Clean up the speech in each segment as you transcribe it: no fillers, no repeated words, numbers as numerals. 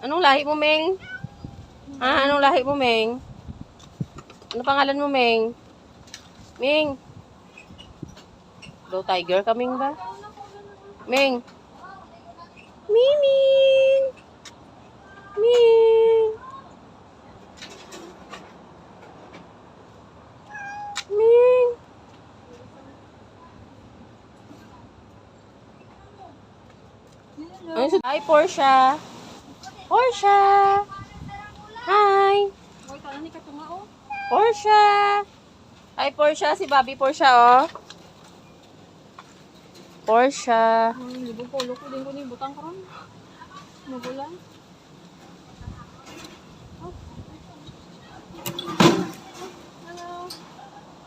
Anong lahi mo, Meng? Ha? Anong lahi mo, Meng? Ano pangalan mo, Meng? Meng? Blue tiger kaming ba? Meng? Miming! Ming! Ming! Hi, Portia! Portia! Hi! Portia! Hi, Portia. Si Bobby Portia, oh. Portia. Libong polo ko din ko ni butang karon. Magulan. Hello.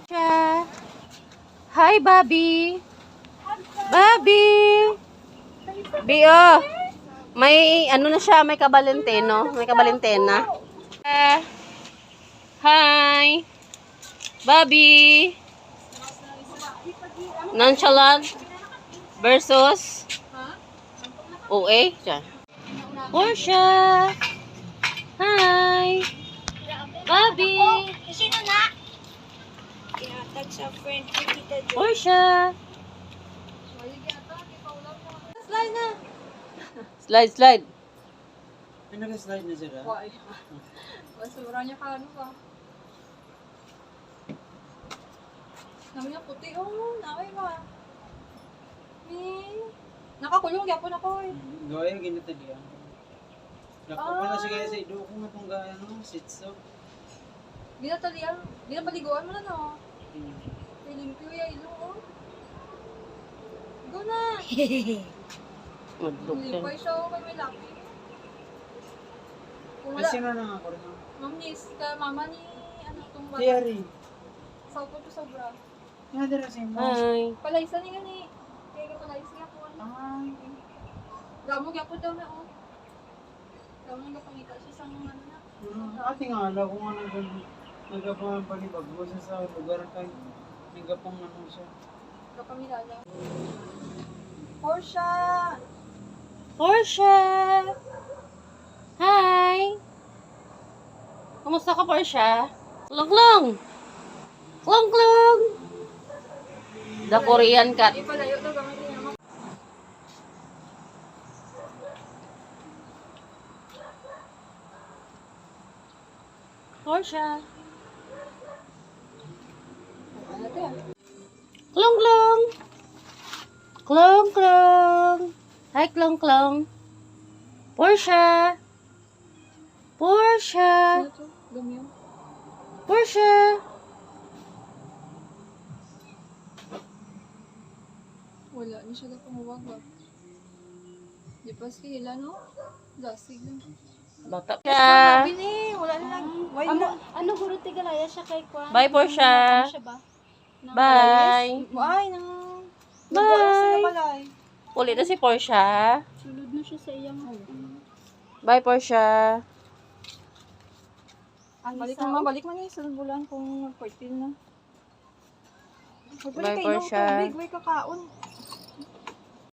Portia. Hi, Bobby. Bobby. Bio. May ano na siya, may kabalenteno. May kabalentena. Hi. Bobby. Nonchalant versus OA. Portia. Hi. Bobby. Sino na? Tag sa friend ko kita Jo. Portia. Slide na. Slide, slide. May nag-slide na sila. Why? Basura niya ka ano ba? Namin niya puti. Oh, naway ba? Nakakulong yapon ako eh. Gaya ginita diyan. Dako pa na siya kaya sa ido ko nga itong gaya no, sitso. Di na taliyang. Di na paliguan mo na no. Pilimpyo ya ilo oh. Go na. Madlok yan. Lipay siya oh kay may laki. Kung Ay, wala. sino na nga ko rin? Ma'am Nis, ka mama ni ano itong bata. Tiari. Sa upo to sobra. Nga dira si mo. Hi. Palaysa ni gani. Kaya ka palaysa niya po. Ay. Gamog yapon daw na oh. Gamog nga pangita siya sa mga ano na. Ate nga ala kung ano nagapang panibagbo siya sa lugar kay nagapang ano siya. Kapamilala. Portia! Portia. Hi. Kumusta ka, Portia? Klong-klong. Klong-klong. The Korean cat. Ipalayo daw gamit niya. Portia. Ano to? Klong-klong. Klong-klong. Hi, Klong-klong. Portia. Portia. Ano to? Lumiyo. Portia. Wala ni siya daw pumuwag. Di pa sila no? Dasig lang. Bata siya. Grabe ni, wala na lang. Why na? Ano guro tigalaya siya kay Kwan? Bye, Portia. Siya ba? Bye. Ay, nang... Bye. Nagbuwan sila balay. Uli na si Portia. Sulod na siya sa iyang Bye, Portia. Balik naman, balik man eh. Sunod bulan kung mag-14 na. Bye, Portia. Tubig, may kakaon.